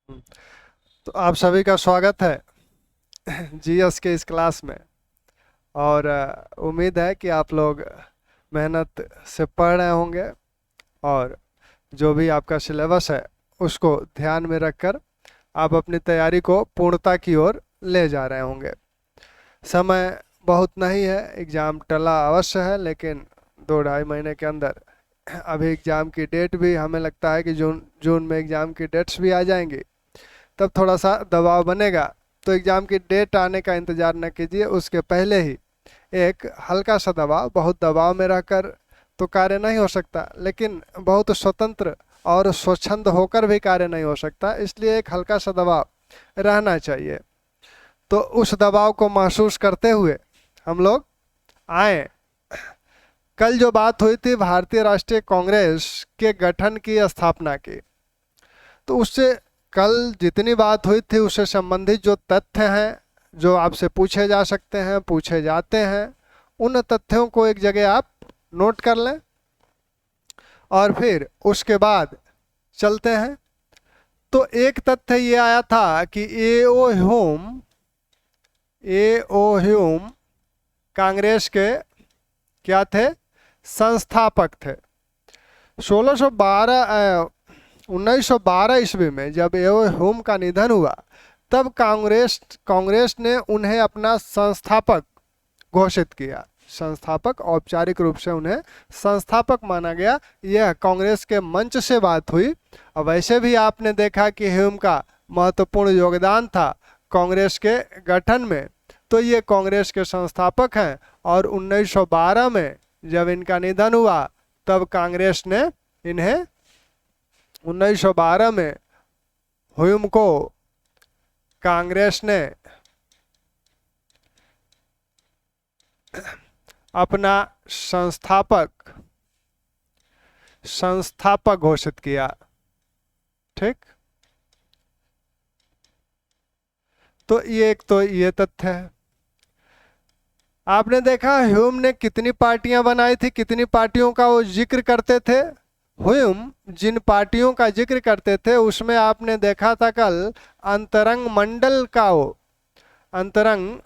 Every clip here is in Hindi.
तो आप सभी का स्वागत है जीएस के इस क्लास में। और उम्मीद है कि आप लोग मेहनत से पढ़ रहे होंगे और जो भी आपका सिलेबस है उसको ध्यान में रखकर आप अपनी तैयारी को पूर्णता की ओर ले जा रहे होंगे। समय बहुत नहीं है, एग्ज़ाम टला अवश्य है, लेकिन 2 ढाई महीने के अंदर अभी एग्ज़ाम की डेट भी हमें लगता है कि जून जून में एग्ज़ाम की डेट्स भी आ जाएंगी। तब थोड़ा सा दबाव बनेगा, तो एग्ज़ाम की डेट आने का इंतज़ार न कीजिए, उसके पहले ही एक हल्का सा दबाव, बहुत दबाव में रहकर तो कार्य नहीं हो सकता, लेकिन बहुत स्वतंत्र और स्वच्छंद होकर भी कार्य नहीं हो सकता, इसलिए एक हल्का सा दबाव रहना चाहिए। तो उस दबाव को महसूस करते हुए हम लोग आए। कल जो बात हुई थी भारतीय राष्ट्रीय कांग्रेस के गठन की, स्थापना की, तो उससे कल जितनी बात हुई थी उससे संबंधित जो तथ्य हैं, जो आपसे पूछे जा सकते हैं, पूछे जाते हैं, उन तथ्यों को एक जगह आप नोट कर लें और फिर उसके बाद चलते हैं। तो एक तथ्य ये आया था कि ए ओ ह्यूम कांग्रेस के क्या थे? संस्थापक थे। 1912 ईस्वी में जब एओ ह्यूम का निधन हुआ, तब कांग्रेस कांग्रेस ने उन्हें अपना संस्थापक घोषित किया। संस्थापक, औपचारिक रूप से उन्हें संस्थापक माना गया। यह कांग्रेस के मंच से बात हुई। और वैसे भी आपने देखा कि ह्यूम का महत्वपूर्ण योगदान था कांग्रेस के गठन में, तो ये कांग्रेस के संस्थापक हैं। और 1912 में जब इनका निधन हुआ, तब कांग्रेस ने इन्हें 1912 में ह्यूम को कांग्रेस ने अपना संस्थापक संस्थापक घोषित किया। ठीक, तो ये तथ्य है। आपने देखा ह्यूम ने कितनी पार्टियां बनाई थी, कितनी पार्टियों का वो जिक्र करते थे। ह्यूम जिन पार्टियों का जिक्र करते थे उसमें आपने देखा था कल अंतरंग मंडल का वो अंतरंग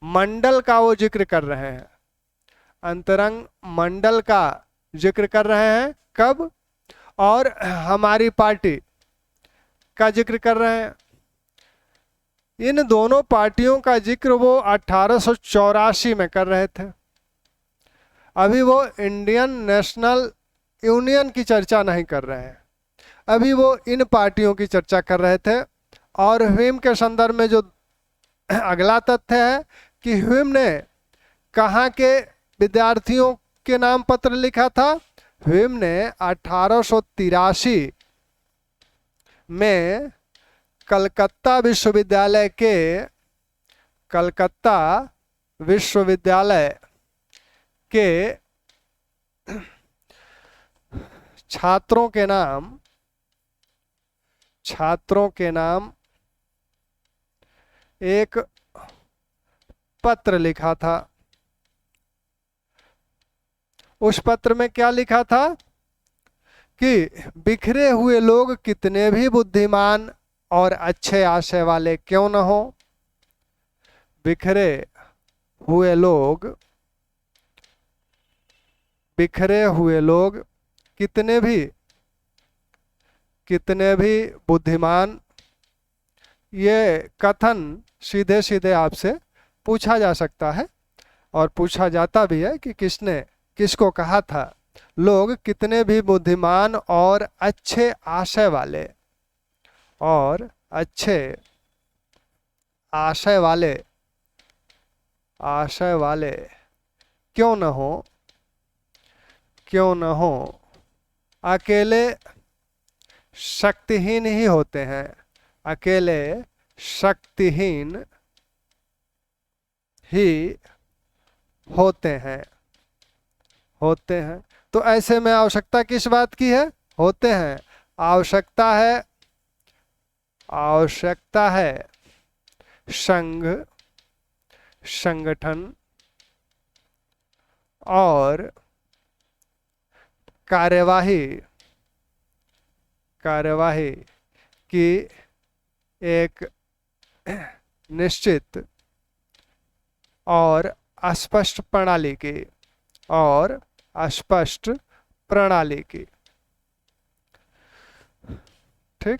मंडल का वो जिक्र कर रहे हैं। अंतरंग मंडल का जिक्र कर रहे हैं कब? और हमारी पार्टी का जिक्र कर रहे हैं। इन दोनों पार्टियों का जिक्र वो 1884 में कर रहे थे। अभी वो इंडियन नेशनल यूनियन की चर्चा नहीं कर रहे हैं, अभी वो इन पार्टियों की चर्चा कर रहे थे। और ह्यूम के संदर्भ में जो अगला तथ्य है कि ह्यूम ने कहाँ के विद्यार्थियों के नाम पत्र लिखा था? ह्यूम ने 1883 में कलकत्ता विश्वविद्यालय कलकत्ता विश्वविद्यालय के छात्रों के नाम एक पत्र लिखा था। उस पत्र में क्या लिखा था कि बिखरे हुए लोग कितने भी बुद्धिमान और अच्छे आशय वाले क्यों न हो, बिखरे हुए लोग कितने भी बुद्धिमान, ये कथन सीधे सीधे आपसे पूछा जा सकता है और पूछा जाता भी है कि किसने किसको कहा था। लोग कितने भी बुद्धिमान और अच्छे आशय वाले अच्छे आशय वाले क्यों न हो, अकेले शक्तिहीन ही होते हैं, अकेले शक्तिहीन ही होते हैं। तो ऐसे में आवश्यकता किस बात की है? होते हैं। आवश्यकता है संघ, संगठन और कार्यवाही कि एक निश्चित और अस्पष्ट प्रणाली की, और अस्पष्ट प्रणाली की, ठीक,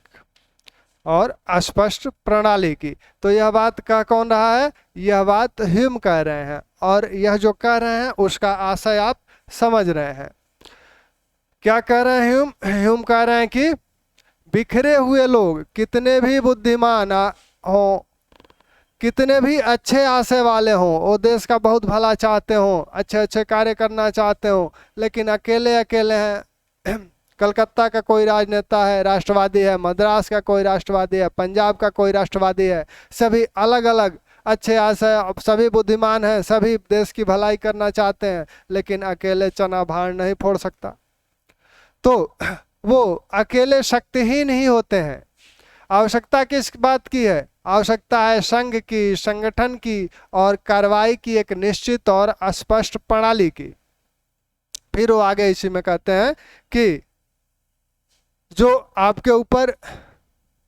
और अस्पष्ट प्रणाली की। तो यह बात कह कौन रहा है? यह बात ह्यूम कह रहे हैं, और यह जो कह रहे हैं उसका आशय आप समझ रहे हैं। क्या कह रहे हैं ह्यूम? ह्यूम कह रहे हैं कि बिखरे हुए लोग कितने भी बुद्धिमान हों, कितने भी अच्छे आशय वाले हों, वो देश का बहुत भला चाहते हों, अच्छे अच्छे कार्य करना चाहते हों, लेकिन अकेले अकेले हैं। कलकत्ता का कोई राजनेता है, राष्ट्रवादी है, मद्रास का कोई राष्ट्रवादी है, पंजाब का कोई राष्ट्रवादी है, सभी अलग अलग अच्छे आशय, सभी बुद्धिमान हैं, सभी देश की भलाई करना चाहते हैं, लेकिन अकेले चना भार नहीं फोड़ सकता। तो वो अकेले शक्तिहीन ही होते हैं। आवश्यकता किस बात की है? आवश्यकता है संघ की, संगठन की और कार्रवाई की, एक निश्चित और स्पष्ट प्रणाली की। फिर वो आगे इसी में कहते हैं कि जो आपके ऊपर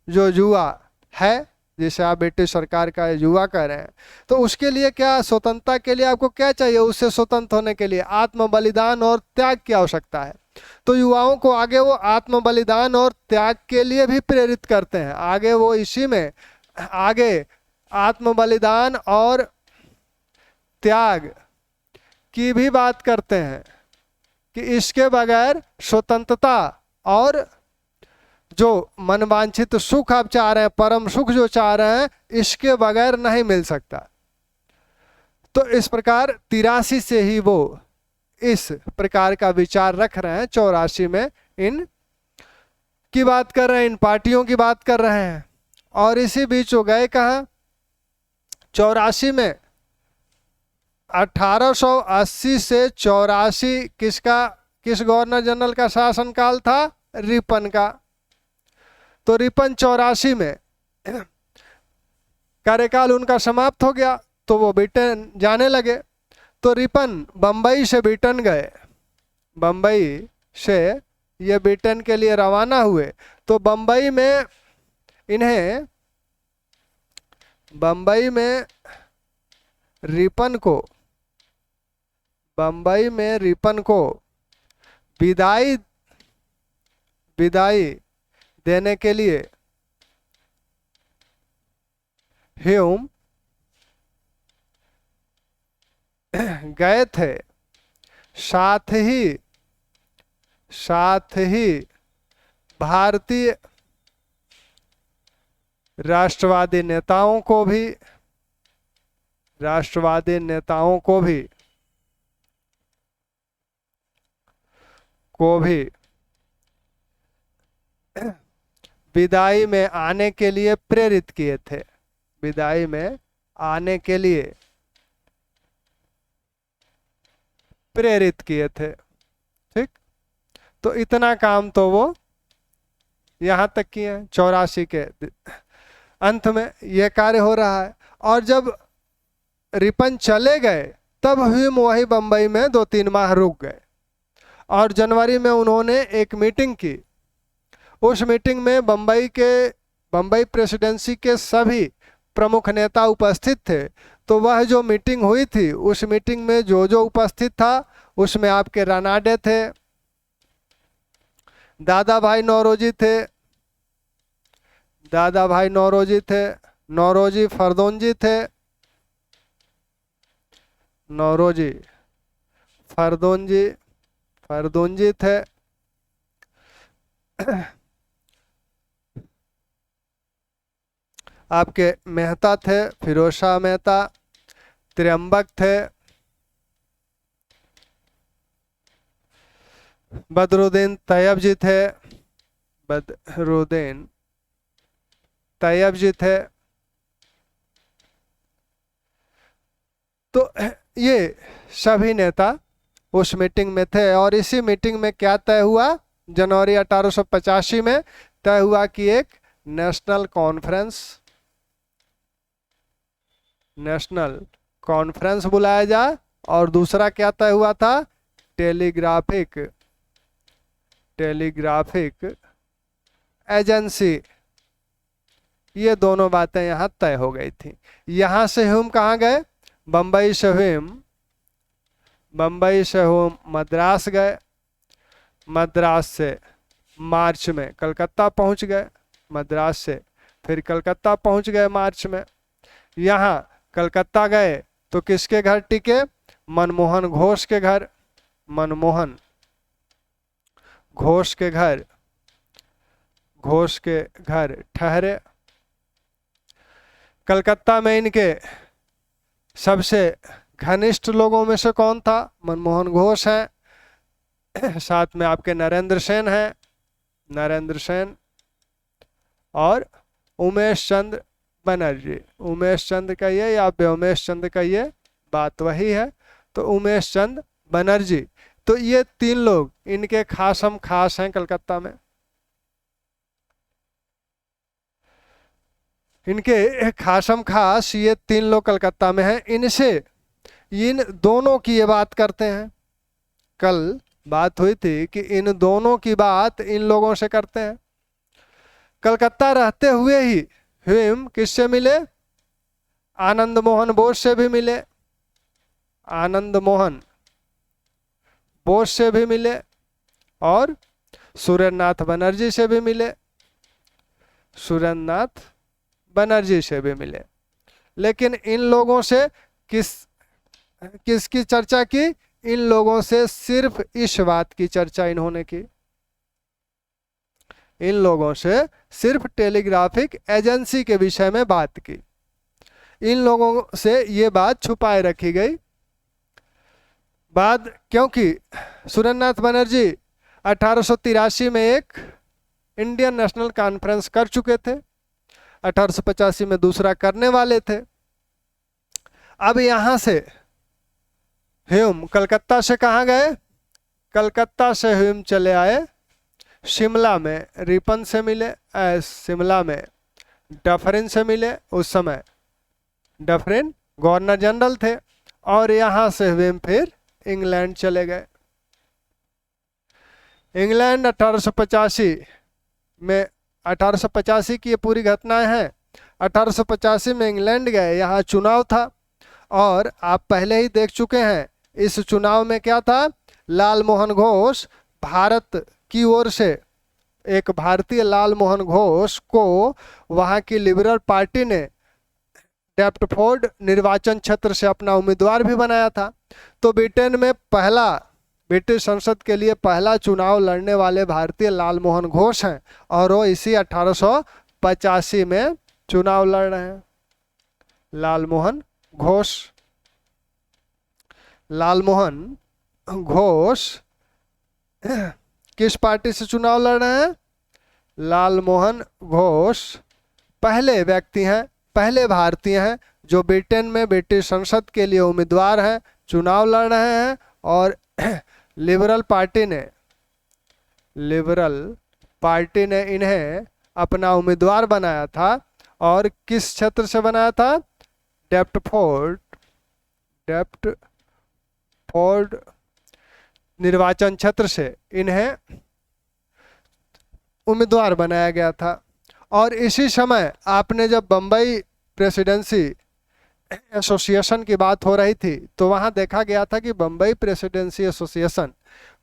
जो जुआ है, जैसे आप ब्रिटिश सरकार का जुआ कर रहे हैं, तो उसके लिए क्या, स्वतंत्रता के लिए आपको क्या चाहिए? उससे स्वतंत्र होने के लिए आत्म बलिदान और त्याग की आवश्यकता है। तो युवाओं को आगे वो आत्म बलिदान और त्याग के लिए भी प्रेरित करते हैं। आगे वो इसी में आगे आत्म बलिदान और त्याग की भी बात करते हैं कि इसके बगैर स्वतंत्रता और जो मनवांछित सुख आप चाह रहे हैं, परम सुख जो चाह रहे हैं, इसके बगैर नहीं मिल सकता। तो इस प्रकार 83 से ही वो इस प्रकार का विचार रख रहे हैं। 84 में इन की बात कर रहे हैं, इन पार्टियों की बात कर रहे हैं। और इसी बीच हो गए कहाँ? 84 में 1880 से 84 किस गवर्नर जनरल का शासनकाल था? रिपन का। तो रिपन 84 में कार्यकाल उनका समाप्त हो गया, तो वो ब्रिटेन जाने लगे। तो रिपन बम्बई से ब्रिटेन गए, बम्बई से ये ब्रिटेन के लिए रवाना हुए। तो बम्बई में रिपन को विदाई देने के लिए ह्यूम गए थे। साथ ही भारतीय राष्ट्रवादी नेताओं को भी विदाई में आने के लिए प्रेरित किए थे। विदाई में आने के लिए प्रेरित किए थे। ठीक, तो इतना काम तो वो यहाँ तक किए हैं। 84 के अंत में यह कार्य हो रहा है। और जब रिपन चले गए तब ह्यूम वही बम्बई में 2-3 माह रुक गए, और जनवरी में उन्होंने एक मीटिंग की। उस मीटिंग में बम्बई प्रेसिडेंसी के सभी प्रमुख नेता उपस्थित थे। तो वह जो मीटिंग हुई थी, उस मीटिंग में जो उपस्थित था, उसमें आपके रानाडे थे, दादा भाई नौरोजी थे, नौरोजी फरदोंजी थे, नौरोजी फरदोंजी थे। आपके मेहता थे, फिरोज शाह मेहता, त्र्यंबक थे, बदरुद्दीन तैयब जी थे। तो ये सभी नेता उस मीटिंग में थे। और इसी मीटिंग में क्या तय हुआ? जनवरी 1885 में तय हुआ कि एक नेशनल कॉन्फ्रेंस बुलाया जाए। और दूसरा क्या तय हुआ था? टेलीग्राफिक एजेंसी ये दोनों बातें यहाँ तय हो गई थी। यहाँ से ह्यूम कहाँ गए? बम्बई से ह्यूम मद्रास गए, मद्रास से मार्च में कलकत्ता पहुँच गए, मद्रास से फिर कलकत्ता पहुँच गए मार्च में। यहाँ कलकत्ता गए तो किसके घर टिके? मनमोहन घोष के घर, मनमोहन घोष के घर ठहरे। कलकत्ता में इनके सबसे घनिष्ठ लोगों में से कौन था? मनमोहन घोष हैं, साथ में आपके नरेंद्र सेन हैं, नरेंद्र सेन और उमेश चंद्र बनर्जी। उमेश चंद्र कहिए या व्योमेश चंद्र कहिए, बात वही है। तो उमेश चंद्र बनर्जी, तो ये तीन लोग इनके खासम खास हैं कलकत्ता में। इनके खासम खास ये तीन लोग कलकत्ता में हैं। इनसे इन दोनों की ये बात करते हैं। कल बात हुई थी कि इन दोनों की बात इन लोगों से करते हैं। कलकत्ता रहते हुए ही ह्यूम किससे मिले? आनंद मोहन बोस से भी मिले, आनंद मोहन बोस से भी मिले और सुरेंद्रनाथ बनर्जी से भी मिले, सुरेंद्रनाथ बनर्जी से भी मिले। लेकिन इन लोगों से किसकी चर्चा की? इन लोगों से सिर्फ इस बात की चर्चा इन्होंने की। इन लोगों से सिर्फ टेलीग्राफिक एजेंसी के विषय में बात की। इन लोगों से ये बात छुपाए रखी गई। क्योंकि सुरेंद्रनाथ बनर्जी 1883 में एक इंडियन नेशनल कॉन्फ्रेंस कर चुके थे, 1885 में दूसरा करने वाले थे। अब यहां से ह्यूम कलकत्ता से कहाँ गए? कलकत्ता से ह्यूम चले आए शिमला में, रिपन से मिले, शिमला में डफरिन से मिले। उस समय डफरिन गवर्नर जनरल थे। और यहाँ से ह्यूम फिर इंग्लैंड चले गए। इंग्लैंड 1885 में, 1885 की ये पूरी घटनाएं हैं। 1885 में इंग्लैंड गए, यहाँ चुनाव था और आप पहले ही देख चुके हैं। इस चुनाव में क्या था? लाल मोहन घोष, भारत की ओर से एक भारतीय लाल मोहन घोष को वहाँ की लिबरल पार्टी ने डेप्टफोर्ड निर्वाचन क्षेत्र से अपना उम्मीदवार भी बनाया था। तो ब्रिटेन में ब्रिटिश संसद के लिए पहला चुनाव लड़ने वाले भारतीय लाल मोहन घोष हैं और वो इसी 1885 में चुनाव लड़ रहे हैं। लाल मोहन घोष किस पार्टी से चुनाव लड़ रहे हैं? लाल मोहन घोष पहले व्यक्ति हैं, पहले भारतीय हैं जो ब्रिटेन में ब्रिटिश संसद के लिए उम्मीदवार हैं, चुनाव लड़ रहे हैं। और लिबरल पार्टी ने इन्हें अपना उम्मीदवार बनाया था। और किस क्षेत्र से बनाया था? डेप्टफोर्ड निर्वाचन क्षेत्र से इन्हें उम्मीदवार बनाया गया था। और इसी समय आपने जब बम्बई प्रेसिडेंसी एसोसिएशन की बात हो रही थी तो वहां देखा गया था कि बम्बई प्रेसिडेंसी एसोसिएशन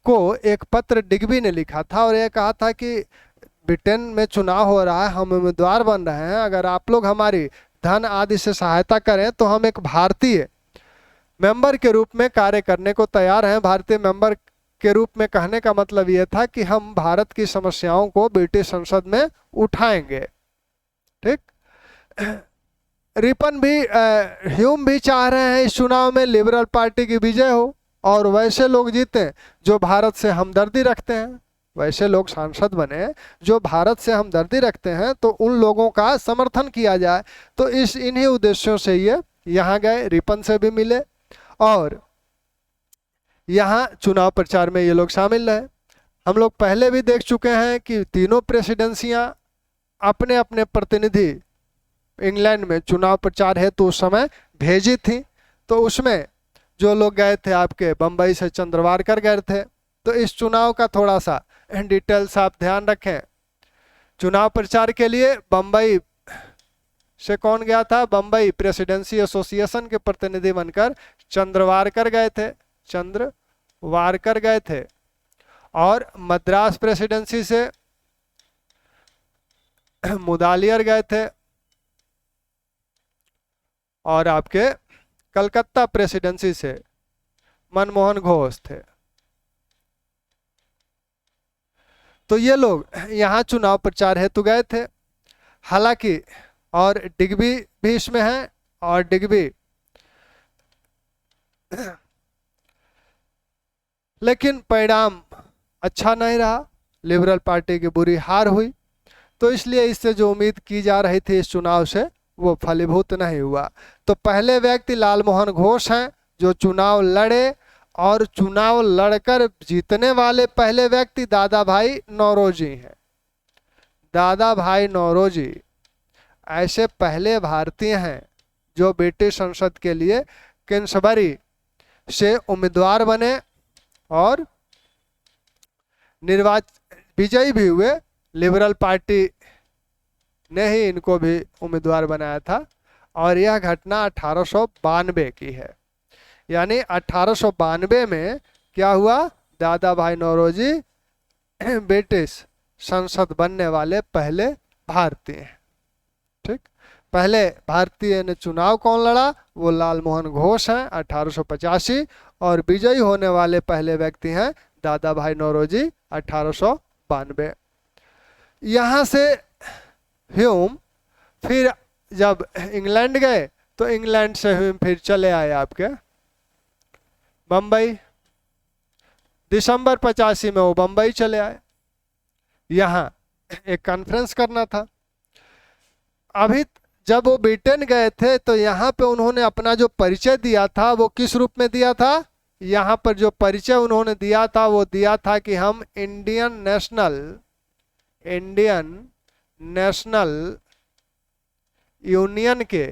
को एक पत्र डिग्बी ने लिखा था और ये कहा था कि ब्रिटेन में चुनाव हो रहा है, हम उम्मीदवार बन रहे हैं, अगर आप लोग हमारी धन आदि से सहायता करें तो हम एक भारतीय मेंबर के रूप में कार्य करने को तैयार हैं। भारतीय मेंबर के रूप में कहने का मतलब ये था कि हम भारत की समस्याओं को ब्रिटिश संसद में उठाएंगे। ठीक, रिपन भी ह्यूम भी चाह रहे हैं इस चुनाव में लिबरल पार्टी की विजय हो और वैसे लोग जीते जो भारत से हमदर्दी रखते हैं, वैसे लोग सांसद बने जो भारत से हमदर्दी रखते हैं, तो उन लोगों का समर्थन किया जाए। तो इन्हीं उद्देश्यों से ये यहाँ गए, रिपन से भी मिले और यहाँ चुनाव प्रचार में ये लोग शामिल रहे। हम लोग पहले भी देख चुके हैं कि तीनों प्रेसिडेंसियां अपने अपने प्रतिनिधि इंग्लैंड में चुनाव प्रचार हेतु उस समय भेजी थी। तो उसमें जो लोग गए थे आपके बम्बई से चंद्रवारकर गए थे। तो इस चुनाव का थोड़ा सा डिटेल्स आप ध्यान रखें। चुनाव प्रचार के लिए बम्बई से कौन गया था? बम्बई प्रेसिडेंसी एसोसिएशन के प्रतिनिधि बनकर चंद्रवारकर गए थे, चंद्रवारकर गए थे। और मद्रास प्रेसिडेंसी से मुदालियर गए थे। और आपके कलकत्ता प्रेसिडेंसी से मनमोहन घोष थे। तो ये लोग यहाँ चुनाव प्रचार हेतु गए थे। हालांकि और डिग्बी भी इसमें है, और डिग्बी लेकिन परिणाम अच्छा नहीं रहा, लिबरल पार्टी की बुरी हार हुई। तो इसलिए इससे जो उम्मीद की जा रही थी इस चुनाव से, वो फलीभूत नहीं हुआ। तो पहले व्यक्ति लालमोहन घोष हैं जो चुनाव लड़े, और चुनाव लड़कर जीतने वाले पहले व्यक्ति दादा भाई नौरोजी हैं। दादा भाई नौरोजी ऐसे पहले भारतीय हैं जो ब्रिटिश संसद के लिए किंग्सबरी से उम्मीदवार बने और विजयी भी हुए। लिबरल पार्टी ने ही इनको भी उम्मीदवार बनाया था। और यह घटना 1892 की है। यानी 1892 में क्या हुआ? दादा भाई नौरोजी ब्रिटिश संसद बनने वाले पहले भारतीय हैं। ठीक, पहले भारतीय ने चुनाव कौन लड़ा? वो लालमोहन घोष हैं 1885। और विजयी होने वाले पहले व्यक्ति हैं दादा भाई नौरोजी 1892। यहाँ से ह्यूम फिर जब इंग्लैंड गए तो इंग्लैंड से ह्यूम फिर चले आए आपके बम्बई। दिसंबर 85 में वो बम्बई चले आए। यहाँ एक कॉन्फ्रेंस करना था। अभी जब वो ब्रिटेन गए थे तो यहाँ पे उन्होंने अपना जो परिचय दिया था वो किस रूप में दिया था? यहाँ पर जो परिचय उन्होंने दिया था वो दिया था कि हम इंडियन नेशनल यूनियन के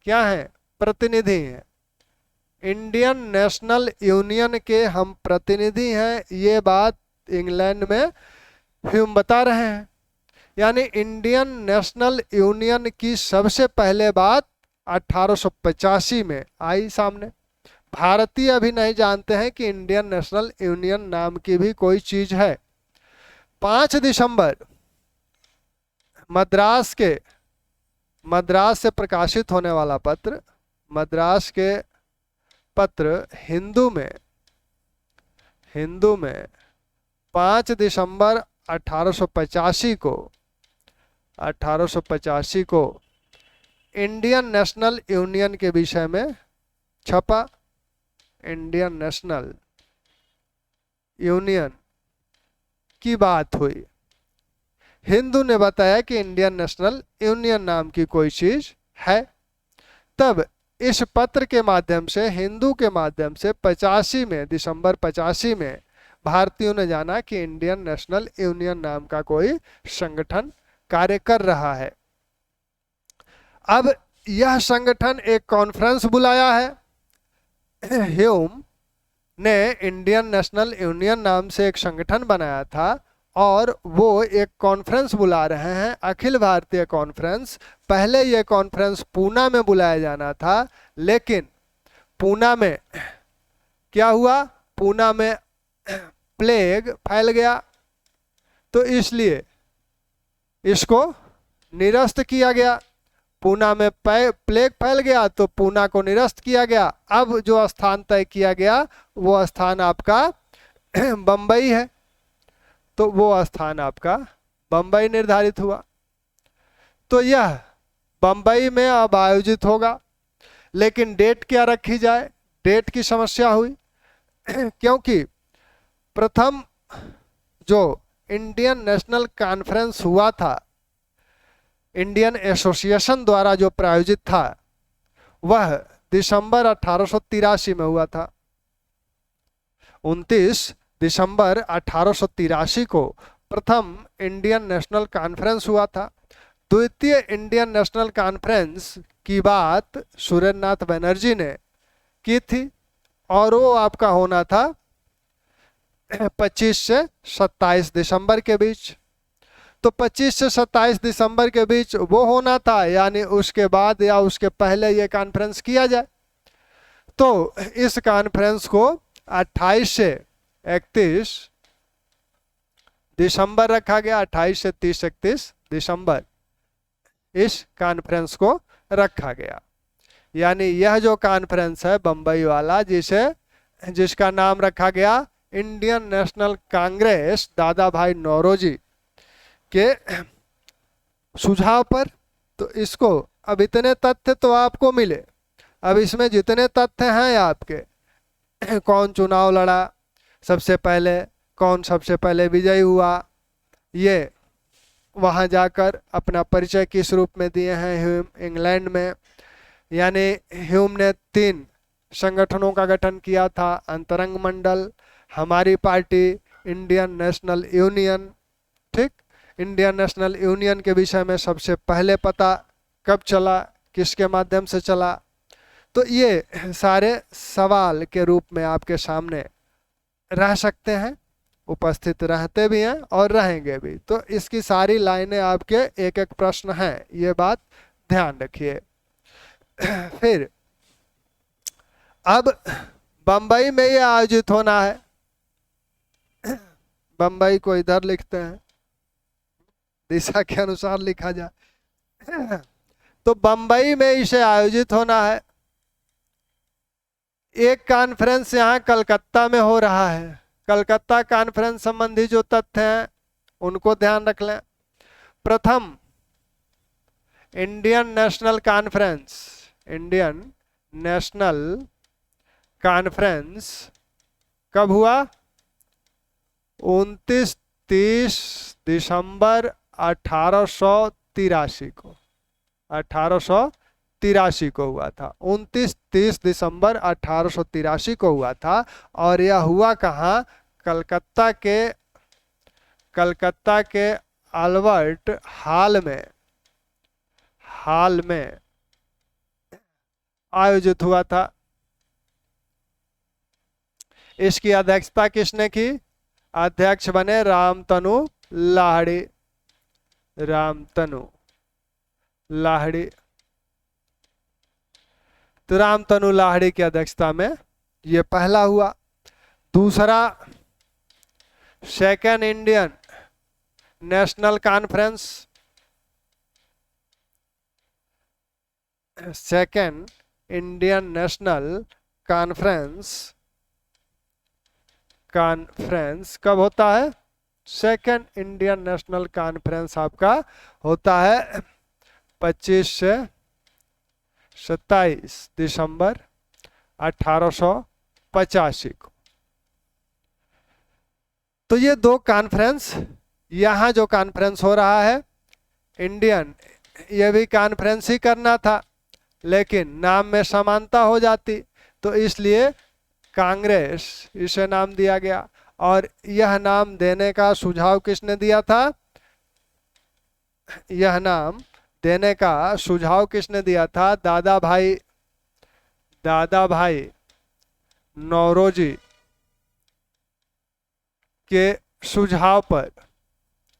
क्या हैं? प्रतिनिधि हैं। इंडियन नेशनल यूनियन के हम प्रतिनिधि हैं। ये बात इंग्लैंड में ह्यूम बता रहे हैं। यानी इंडियन नेशनल यूनियन की सबसे पहले बात 1885 में आई सामने। भारतीय अभी नहीं जानते हैं कि इंडियन नेशनल यूनियन नाम की भी कोई चीज है। 5 दिसंबर मद्रास से प्रकाशित होने वाला पत्र, मद्रास के पत्र हिंदू में 5 दिसंबर 1885 को इंडियन नेशनल यूनियन के विषय में छपा। इंडियन नेशनल यूनियन की बात हुई। हिंदू ने बताया कि इंडियन नेशनल यूनियन नाम की कोई चीज है। तब इस पत्र के माध्यम से, हिंदू के माध्यम से दिसंबर 85 में भारतीयों ने जाना कि इंडियन नेशनल यूनियन नाम का कोई संगठन कार्य कर रहा है। अब यह संगठन एक कॉन्फ्रेंस बुलाया है। ह्यूम ने इंडियन नेशनल यूनियन नाम से एक संगठन बनाया था और वो एक कॉन्फ्रेंस बुला रहे हैं, अखिल भारतीय कॉन्फ्रेंस। पहले ये कॉन्फ्रेंस पूना में बुलाया जाना था, लेकिन पूना में क्या हुआ? पूना में प्लेग फैल गया, तो इसलिए इसको निरस्त किया गया। पूना में प्लेग फैल गया तो पूना को निरस्त किया गया। अब जो स्थान तय किया गया वो स्थान आपका बम्बई है, तो वो स्थान आपका बम्बई निर्धारित हुआ। तो यह बम्बई में अब आयोजित होगा, लेकिन डेट क्या रखी जाए? डेट की समस्या हुई क्योंकि प्रथम जो इंडियन नेशनल कॉन्फ्रेंस हुआ था, इंडियन एसोसिएशन द्वारा जो प्रायोजित था, वह दिसंबर 1883 में हुआ था। 29 दिसंबर 1883 को प्रथम इंडियन नेशनल कॉन्फ्रेंस हुआ था। द्वितीय इंडियन नेशनल कॉन्फ्रेंस की बात सुरेंद्रनाथ बनर्जी ने की थी और वो आपका होना था 25 से 27 दिसंबर के बीच। तो 25 से 27 दिसंबर के बीच वो होना था, यानी उसके बाद या उसके पहले ये कॉन्फ्रेंस किया जाए। तो इस कॉन्फ्रेंस को 28 से 31 दिसंबर रखा गया। 28 से 30 31 दिसंबर इस कॉन्फ्रेंस को रखा गया। यानी यह जो कॉन्फ्रेंस है बम्बई वाला, जिसका नाम रखा गया इंडियन नेशनल कांग्रेस दादा भाई नौरोजी के सुझाव पर, तो इसको अब इतने तथ्य तो आपको मिले। अब इसमें जितने तथ्य हैं आपके, कौन चुनाव लड़ा सबसे पहले, कौन सबसे पहले विजयी हुआ, ये वहाँ जाकर अपना परिचय किस रूप में दिए हैं ह्यूम इंग्लैंड में। यानी ह्यूम ने 3 संगठनों का गठन किया था, अंतरंग मंडल, हमारी पार्टी, इंडियन नेशनल यूनियन। ठीक, इंडियन नेशनल यूनियन के विषय में सबसे पहले पता कब चला, किसके माध्यम से चला। तो ये सारे सवाल के रूप में आपके सामने रह सकते हैं, उपस्थित रहते भी हैं और रहेंगे भी। तो इसकी सारी लाइनें आपके एक एक प्रश्न हैं, ये बात ध्यान रखिए। फिर अब बंबई में ये आयोजित होना है, बंबई को इधर लिखते हैं, दिशा के अनुसार लिखा जाए। तो बंबई में इसे आयोजित होना है। एक कॉन्फ्रेंस यहाँ कलकत्ता में हो रहा है। कलकत्ता कॉन्फ्रेंस संबंधी जो तथ्य हैं उनको ध्यान रख लें। प्रथम Indian national conference, Indian national conference कब हुआ? 29-30 दिसंबर 1883 को, 1883 को हुआ था। 29-30 दिसंबर 1883 को हुआ था। और यह हुआ कहाँ? कलकत्ता के अल्बर्ट हाल में आयोजित हुआ था। इसकी अध्यक्षता किसने की? अध्यक्ष बने रामतनु लाहिड़ी। तो रामतनु लाहिड़ी की अध्यक्षता में ये पहला हुआ। दूसरा, second Indian national conference, second Indian national conference कब होता है? सेकेंड इंडियन नेशनल कॉन्फ्रेंस आपका होता है 25 से 27 दिसंबर 1885 को। तो ये 2 कॉन्फ्रेंस, यहाँ जो कॉन्फ्रेंस हो रहा है इंडियन, ये भी कॉन्फ्रेंस ही करना था, लेकिन नाम में समानता हो जाती, तो इसलिए कांग्रेस इसे नाम दिया गया। और यह नाम देने का सुझाव किसने दिया था? यह नाम देने का सुझाव किसने दिया था? दादा भाई नौरोजी के सुझाव पर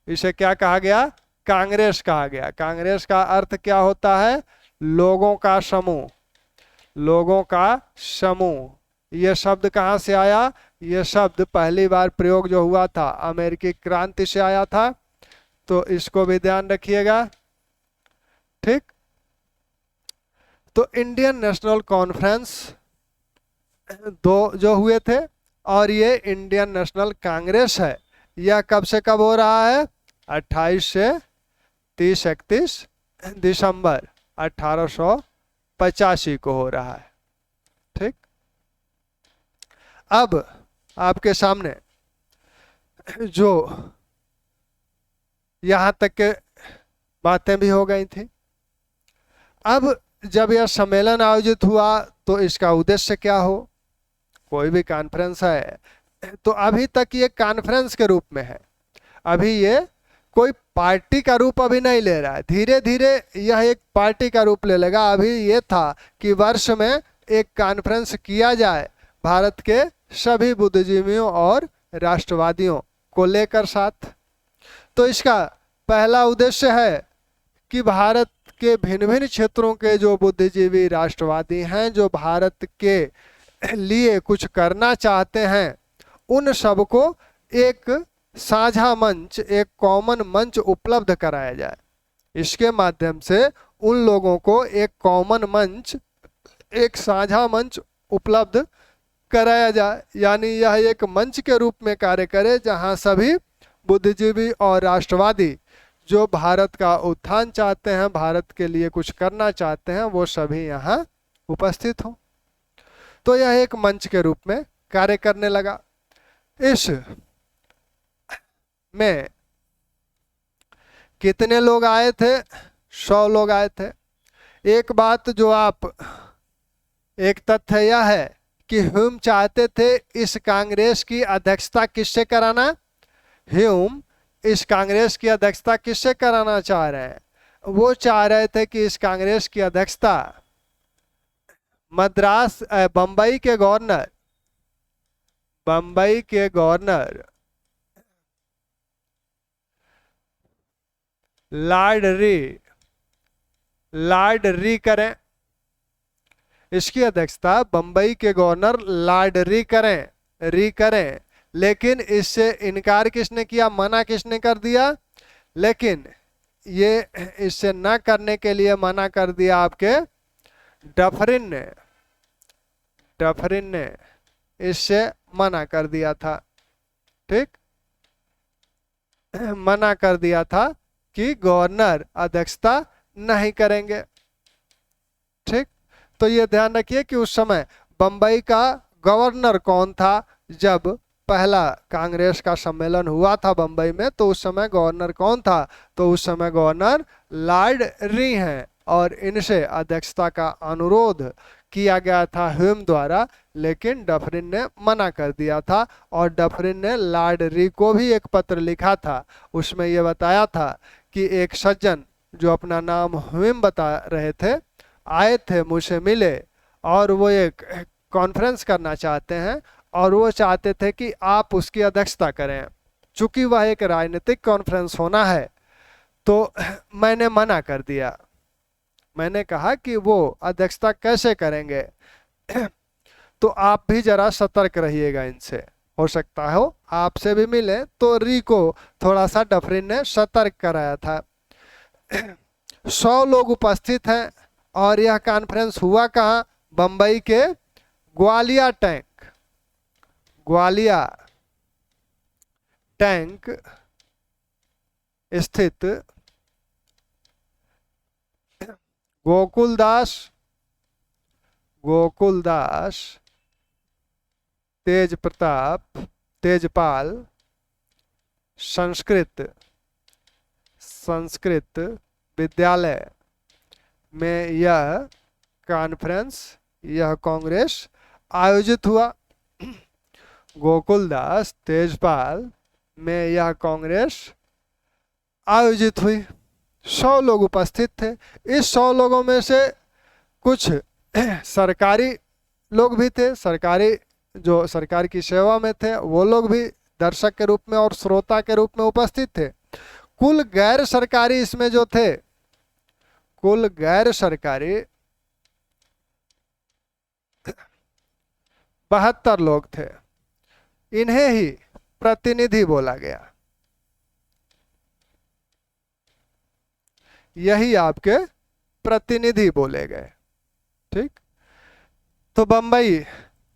इसे क्या कहा गया? कांग्रेस कहा गया। कांग्रेस का अर्थ क्या होता है? लोगों का समूह, लोगों का समूह। यह शब्द कहाँ से आया? यह शब्द पहली बार प्रयोग जो हुआ था अमेरिकी क्रांति से आया था, तो इसको भी ध्यान रखिएगा। ठीक, तो इंडियन नेशनल कॉन्फ्रेंस 2 जो हुए थे, और ये इंडियन नेशनल कांग्रेस है, यह कब से कब हो रहा है? 28 से 30-31 दिसंबर 1885 को हो रहा है। ठीक, अब आपके सामने जो यहाँ तक के बातें भी हो गई थी। अब जब यह सम्मेलन आयोजित हुआ तो इसका उद्देश्य क्या हो? कोई भी कॉन्फ्रेंस है तो अभी तक ये कॉन्फ्रेंस के रूप में है, अभी ये कोई पार्टी का रूप अभी नहीं ले रहा है। धीरे धीरे यह एक पार्टी का रूप ले लेगा। अभी ये था कि वर्ष में एक कॉन्फ्रेंस किया जाए भारत के सभी बुद्धिजीवियों और राष्ट्रवादियों को लेकर साथ। तो इसका पहला उद्देश्य है कि भारत के भिन्न भिन्न क्षेत्रों के जो बुद्धिजीवी राष्ट्रवादी हैं, जो भारत के लिए कुछ करना चाहते हैं, उन सबको एक साझा मंच, एक कॉमन मंच उपलब्ध कराया जाए। इसके माध्यम से उन लोगों को एक कॉमन मंच, एक साझा मंच उपलब्ध कराया जाए, यानी यह एक मंच के रूप में कार्य करे जहां सभी बुद्धिजीवी और राष्ट्रवादी जो भारत का उत्थान चाहते हैं, भारत के लिए कुछ करना चाहते हैं, वो सभी यहाँ उपस्थित हों। तो यह एक मंच के रूप में कार्य करने लगा। इस में कितने लोग आए थे? 100 लोग आए थे। एक बात जो आप, एक तथ्य यह है कि ह्यूम चाहते थे इस कांग्रेस की अध्यक्षता किससे कराना? ह्यूम इस कांग्रेस की अध्यक्षता किससे कराना चाह रहे हैं? वो चाह रहे थे कि इस कांग्रेस की अध्यक्षता बंबई के गवर्नर लॉर्ड री करें। इसकी अध्यक्षता बंबई के गवर्नर लॉर्ड री करें। लेकिन इससे इनकार किसने किया? मना किसने कर दिया? लेकिन ये इससे न करने के लिए मना कर दिया आपके डफरिन ने इससे मना कर दिया था। ठीक, मना कर दिया था कि गवर्नर अध्यक्षता नहीं करेंगे। ठीक, तो ये ध्यान रखिए कि उस समय बंबई का गवर्नर कौन था? जब पहला कांग्रेस का सम्मेलन हुआ था बंबई में, तो उस समय गवर्नर कौन था? तो उस समय गवर्नर लॉर्ड री हैं, और इनसे अध्यक्षता का अनुरोध किया गया था ह्यूम द्वारा, लेकिन डफरिन ने मना कर दिया था। और डफरिन ने लॉर्ड री को भी एक पत्र लिखा था, उसमें यह बताया था कि एक सज्जन जो अपना नाम ह्यूम बता रहे थे, आए थे, मुझसे मिले, और वो एक कॉन्फ्रेंस करना चाहते हैं, और वो चाहते थे कि आप उसकी अध्यक्षता करें। चूंकि वह एक राजनीतिक कॉन्फ्रेंस होना है, तो मैंने मना कर दिया। मैंने कहा कि वो अध्यक्षता कैसे करेंगे? तो आप भी जरा सतर्क रहिएगा इनसे, हो सकता हो आपसे भी मिले। तो री को थोड़ा सा डफरिन ने सतर्क कराया था। 100 लोग उपस्थित हैं, और यह कॉन्फ्रेंस हुआ कहाँ? बंबई के ग्वालिया टैंक स्थित गोकुलदास तेजपाल संस्कृत विद्यालय में यह कांग्रेस आयोजित हुआ। गोकुलदास तेजपाल में यह कांग्रेस आयोजित हुई। 100 लोग उपस्थित थे। इस 100 लोगों में से कुछ सरकारी लोग भी थे, जो सरकार की सेवा में थे, वो लोग भी दर्शक के रूप में और श्रोता के रूप में उपस्थित थे। कुल गैर सरकारी इसमें जो थे, कुल गैर सरकारी 72 लोग थे। इन्हें ही प्रतिनिधि बोला गया। यही आपके प्रतिनिधि बोले गए। ठीक, तो बंबई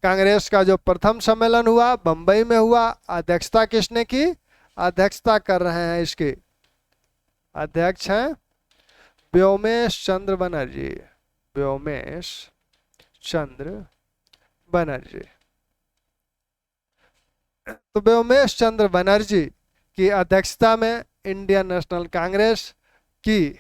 कांग्रेस का जो प्रथम सम्मेलन हुआ बंबई में हुआ। अध्यक्षता किसने की? अध्यक्षता कर रहे हैं, इसके अध्यक्ष हैं व्योमेश चंद्र बनर्जी। तो व्योमेश चंद्र बनर्जी की अध्यक्षता में इंडियन नेशनल कांग्रेस की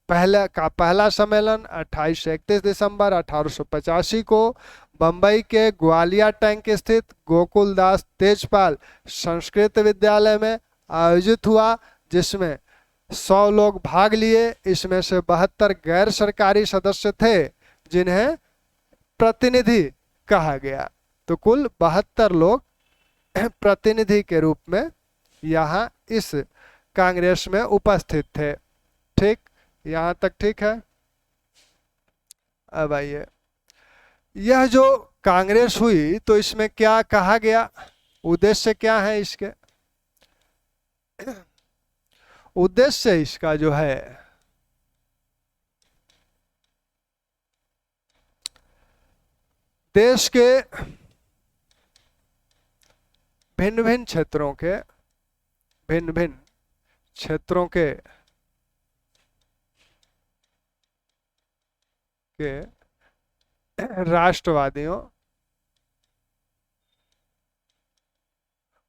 पहला सम्मेलन 28 से 31 दिसंबर 1885 को बंबई के ग्वालिया टैंक स्थित गोकुलदास तेजपाल संस्कृत विद्यालय में आयोजित हुआ, जिसमें 100 लोग भाग लिए। इसमें से 72 गैर सरकारी सदस्य थे, जिन्हें प्रतिनिधि कहा गया। तो कुल 72 लोग प्रतिनिधि के रूप में यहाँ इस कांग्रेस में उपस्थित थे। ठीक, यहाँ तक ठीक है। अब आइए, यह जो कांग्रेस हुई तो इसमें क्या कहा गया, उद्देश्य क्या है इसके? उद्देश्य इसका जो है, देश के भिन्न भिन्न क्षेत्रों के, भिन्न भिन्न क्षेत्रों के राष्ट्रवादियों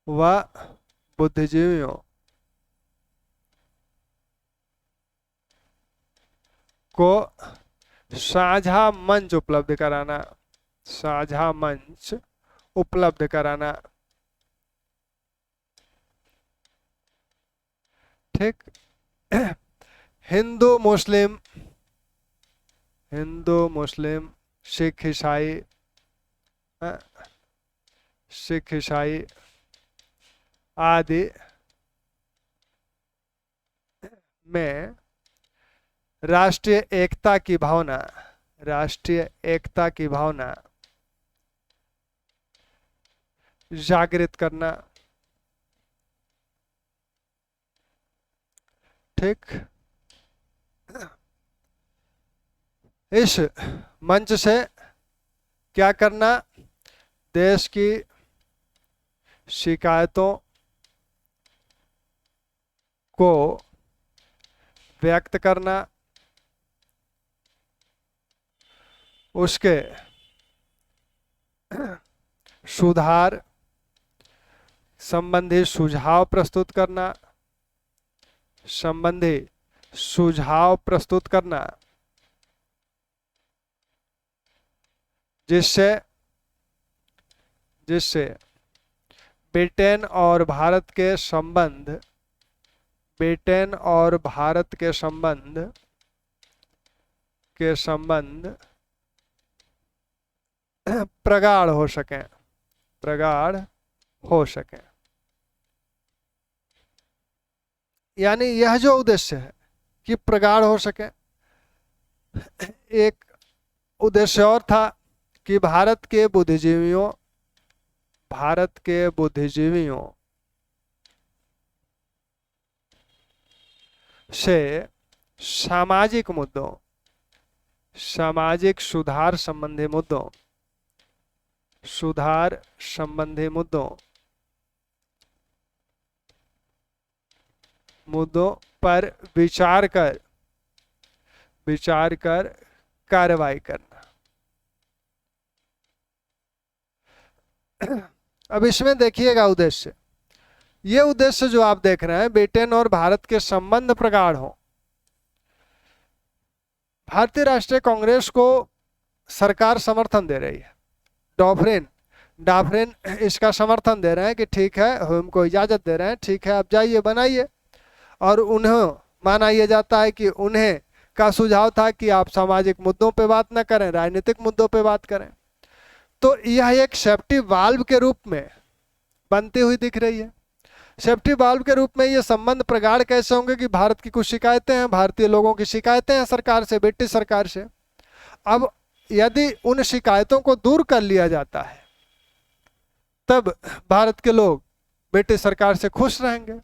व बुद्धिजीवियों को साझा मंच उपलब्ध कराना, साझा मंच उपलब्ध कराना। ठीक, हिंदू मुस्लिम, हिंदू मुस्लिम, सिख ईसाई, सिख ईसाई आदि में राष्ट्रीय एकता की भावना, राष्ट्रीय एकता की भावना जागृत करना। ठीक, इस मंच से क्या करना, देश की शिकायतों को व्यक्त करना, उसके सुधार संबंधी सुझाव प्रस्तुत करना, संबंधी सुझाव प्रस्तुत करना, जिससे जिससे ब्रिटेन और भारत के संबंध, ब्रिटेन और भारत के संबंध प्रगाढ़ हो सके, प्रगाढ़ हो सके। यानी यह जो उद्देश्य है कि प्रगाढ़ हो सके। एक उद्देश्य और था कि भारत के बुद्धिजीवियों, भारत के बुद्धिजीवियों से सामाजिक मुद्दों, सामाजिक सुधार संबंधी मुद्दों, सुधार संबंधी मुद्दों पर विचार कर कार्रवाई करना। अब इसमें देखिएगा उद्देश्य, ये उद्देश्य जो आप देख रहे हैं, ब्रिटेन और भारत के संबंध प्रगाढ़ हो। भारतीय राष्ट्रीय कांग्रेस को सरकार समर्थन दे रही है, डाफरिन इसका समर्थन दे रहे हैं कि ठीक है, हमको इजाजत दे रहे हैं, ठीक है आप जाइए बनाइए। और उन्हें माना यह जाता है कि उन्हें का सुझाव था कि आप सामाजिक मुद्दों पे बात न करें, राजनीतिक मुद्दों पे बात करें। तो यह एक सेफ्टी वाल्व के रूप में बनती हुई दिख रही है। सेफ्टी वाल्व के रूप में ये संबंध प्रगाढ़ कैसे होंगे कि भारत की कुछ शिकायतें हैं, भारतीय लोगों की शिकायतें हैं सरकार से, ब्रिटिश सरकार से। अब यदि उन शिकायतों को दूर कर लिया जाता है तब भारत के लोग ब्रिटिश सरकार से खुश रहेंगे,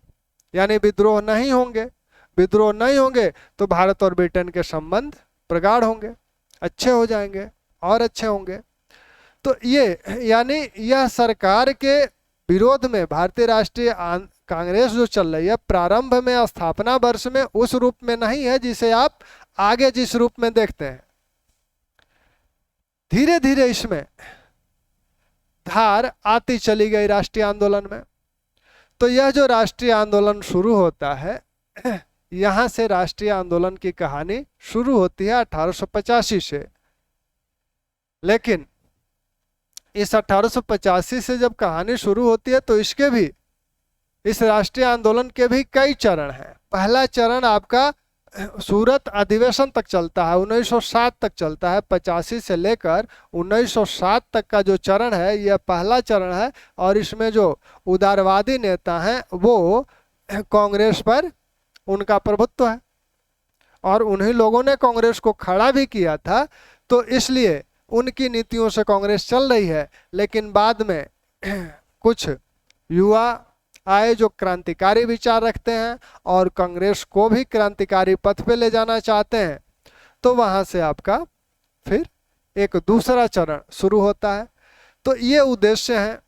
यानी विद्रोह नहीं होंगे। विद्रोह नहीं होंगे तो भारत और ब्रिटेन के संबंध प्रगाढ़ होंगे, अच्छे हो जाएंगे और अच्छे होंगे। तो ये यानी यह सरकार के विरोध में भारतीय राष्ट्रीय कांग्रेस जो चल रही है, प्रारंभ में, स्थापना वर्ष में उस रूप में नहीं है जिसे आप आगे जिस रूप में देखते हैं। धीरे धीरे इसमें धार आती चली गई राष्ट्रीय आंदोलन में। तो यह जो राष्ट्रीय आंदोलन शुरू होता है, यहां से राष्ट्रीय आंदोलन की कहानी शुरू होती है 1885 से। लेकिन इस 1885 से जब कहानी शुरू होती है तो इसके भी, इस राष्ट्रीय आंदोलन के भी कई चरण हैं। पहला चरण आपका सूरत अधिवेशन तक चलता है, 1907 तक चलता है। 85 से लेकर 1907 तक का जो चरण है, यह पहला चरण है। और इसमें जो उदारवादी नेता हैं वो कांग्रेस पर उनका प्रभुत्व है और उन्हीं लोगों ने कांग्रेस को खड़ा भी किया था, तो इसलिए उनकी नीतियों से कांग्रेस चल रही है। लेकिन बाद में कुछ युवा आए जो क्रांतिकारी विचार रखते हैं और कांग्रेस को भी क्रांतिकारी पथ पे ले जाना चाहते हैं, तो वहां से आपका फिर एक दूसरा चरण शुरू होता है। तो ये उद्देश्य है।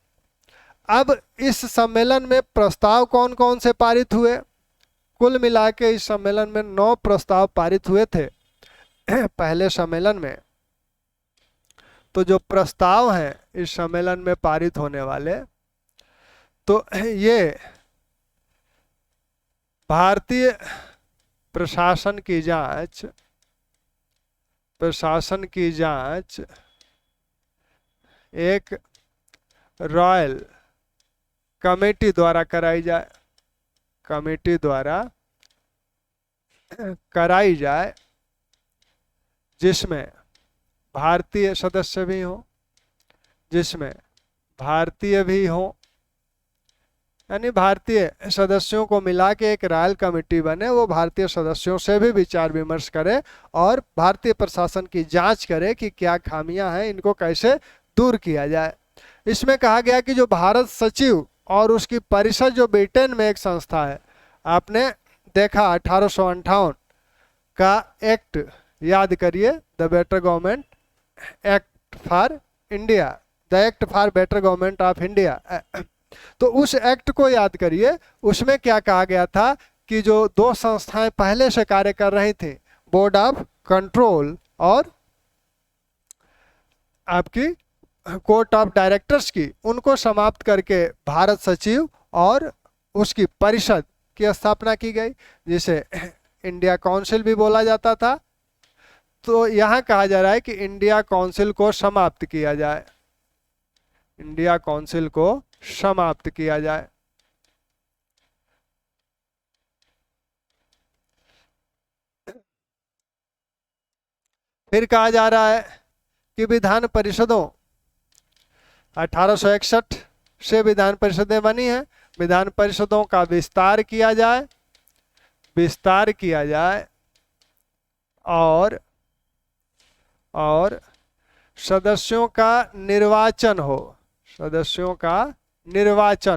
अब इस सम्मेलन में प्रस्ताव कौन कौन से पारित हुए? कुल मिला के इस सम्मेलन में 9 प्रस्ताव पारित हुए थे पहले सम्मेलन में। तो जो प्रस्ताव हैं इस सम्मेलन में पारित होने वाले, तो ये भारतीय प्रशासन की जांच, एक रॉयल कमेटी द्वारा कराई जाए, जिसमें भारतीय सदस्य भी हों, जिसमें भारतीय भी हों, यानी भारतीय सदस्यों को मिला के एक रॉयल कमेटी बने, वो भारतीय सदस्यों से भी विचार विमर्श करे और भारतीय प्रशासन की जांच करे कि क्या खामियां हैं, इनको कैसे दूर किया जाए। इसमें कहा गया कि जो भारत सचिव और उसकी परिषद, जो ब्रिटेन में एक संस्था है, आपने देखा 1858 का एक्ट याद करिए, the better government act for India, the act for better government of India. तो उस एक्ट को याद करिए। उसमें क्या कहा गया था कि जो 2 संस्थाएं पहले से कार्य कर रही थी, बोर्ड ऑफ कंट्रोल और आपकी कोर्ट ऑफ डायरेक्टर्स की, उनको समाप्त करके भारत सचिव और उसकी परिषद की स्थापना की गई, जिसे इंडिया काउंसिल भी बोला जाता था। तो यहां कहा जा रहा है कि इंडिया काउंसिल को समाप्त किया जाए, इंडिया काउंसिल को समाप्त किया जाए। फिर कहा जा रहा है कि विधान परिषदों, 1861 से विधान परिषदें बनी हैं, विधान परिषदों का विस्तार किया जाए, और सदस्यों का निर्वाचन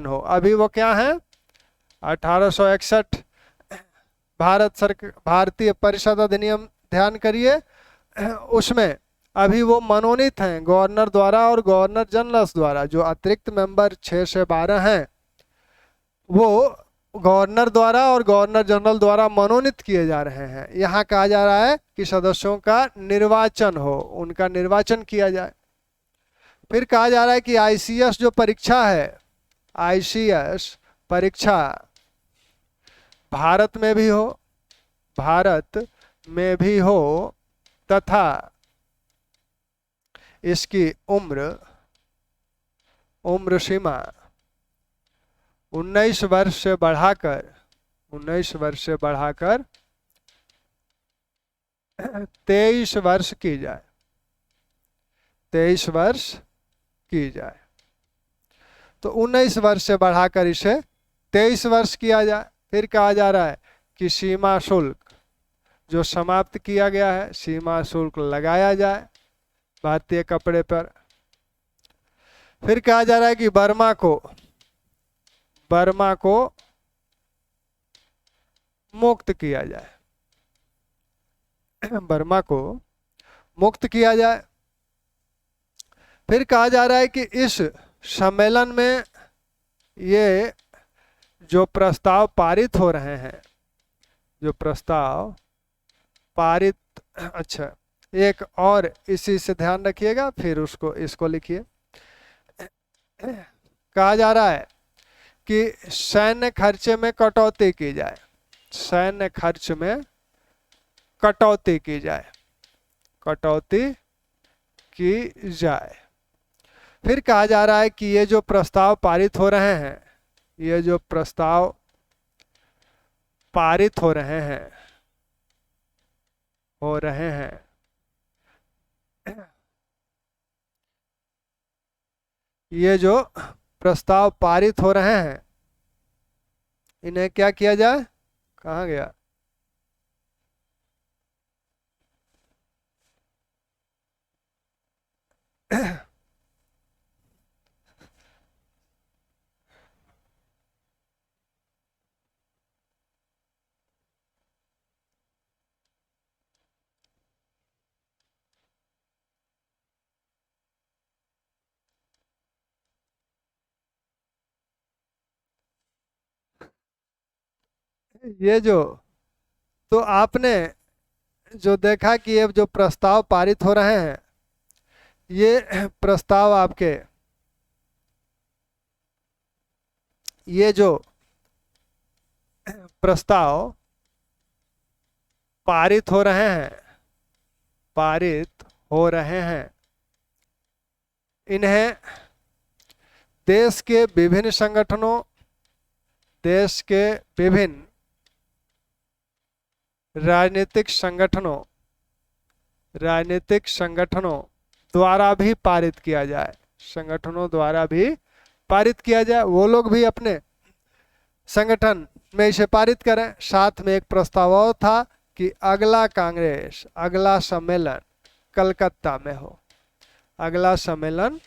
हो, अभी वो क्या है, 1861 भारतीय परिषद अधिनियम ध्यान करिए, उसमें अभी वो मनोनीत हैं गवर्नर द्वारा और गवर्नर जनरल्स द्वारा। जो अतिरिक्त मेंबर 6 से 12 हैं, वो गवर्नर द्वारा और गवर्नर जनरल द्वारा मनोनीत किए जा रहे हैं। यहाँ कहा जा रहा है कि सदस्यों का निर्वाचन हो, उनका निर्वाचन किया जाए। फिर कहा जा रहा है कि आईसीएस जो परीक्षा है, आईसीएस परीक्षा भारत में भी हो तथा इसकी उम्र सीमा 19 वर्ष से बढ़ाकर 23 वर्ष की जाए, 23 वर्ष की जाए। तो 19 वर्ष से बढ़ाकर इसे 23 वर्ष किया जाए। फिर कहा जा रहा है कि सीमा शुल्क जो समाप्त किया गया है, सीमा शुल्क लगाया जाए भारतीय कपड़े पर। फिर कहा जा रहा है कि बर्मा को मुक्त किया जाए, बर्मा को मुक्त किया जाए। फिर कहा जा रहा है कि इस सम्मेलन में ये जो प्रस्ताव पारित हो रहे हैं, अच्छा, एक और इसी से ध्यान रखिएगा, फिर इसको लिखिए। कहा जा रहा है कि सैन्य खर्चे में कटौती की जाए, कटौती की जाए। फिर कहा जा रहा है कि ये जो प्रस्ताव पारित हो रहे हैं, इन्हें क्या किया जाए, कहाँ गया, ये जो, तो आपने जो देखा कि ये जो प्रस्ताव पारित हो रहे हैं, ये प्रस्ताव आपके, ये जो प्रस्ताव पारित हो रहे हैं, पारित हो रहे हैं, इन्हें देश के विभिन्न संगठनों, देश के विभिन्न राजनीतिक संगठनों, राजनीतिक संगठनों द्वारा भी पारित किया जाए, संगठनों द्वारा भी पारित किया जाए, वो लोग भी अपने संगठन में इसे पारित करें। साथ में एक प्रस्ताव और था कि अगला कांग्रेस, अगला सम्मेलन कलकत्ता में हो, अगला सम्मेलन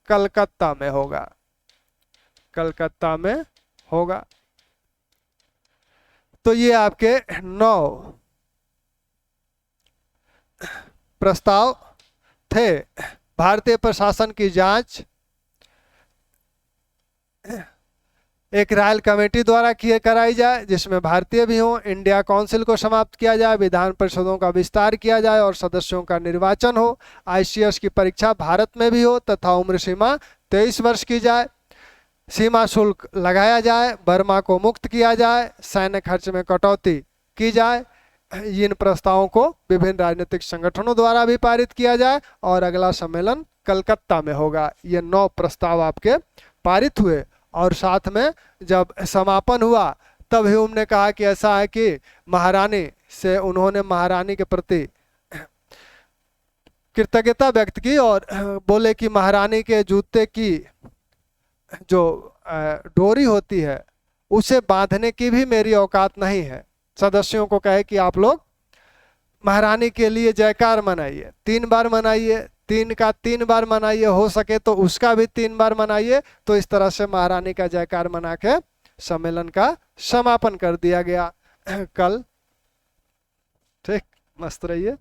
कलकत्ता में होगा, कलकत्ता में होगा। तो ये आपके 9 प्रस्ताव थे। भारतीय प्रशासन की जांच एक रॉयल कमेटी द्वारा किए कराई जाए, जिसमें भारतीय भी हों, इंडिया काउंसिल को समाप्त किया जाए, विधान परिषदों का विस्तार किया जाए और सदस्यों का निर्वाचन हो, आईसीएस की परीक्षा भारत में भी हो तथा उम्र सीमा 23 वर्ष की जाए, सीमा शुल्क लगाया जाए, बर्मा को मुक्त किया जाए, सैन्य खर्च में कटौती की जाए। इन प्रस्तावों को विभिन्न राजनीतिक संगठनों द्वारा भी पारित किया जाए और अगला सम्मेलन कलकत्ता में होगा। ये 9 प्रस्ताव आपके पारित हुए। और साथ में जब समापन हुआ तब ह्यूम ने कहा कि ऐसा है कि महारानी से, उन्होंने महारानी के प्रति कृतज्ञता व्यक्त की और बोले कि महारानी के जूते की जो डोरी होती है उसे बांधने की भी मेरी औकात नहीं है। सदस्यों को कहे कि आप लोग महारानी के लिए जयकार मनाइए, 3 बार मनाइए, 3 का 3 बार मनाइए, हो सके तो उसका भी 3 बार मनाइए। तो इस तरह से महारानी का जयकार मना के सम्मेलन का समापन कर दिया गया कल। ठीक, मस्त रहिए।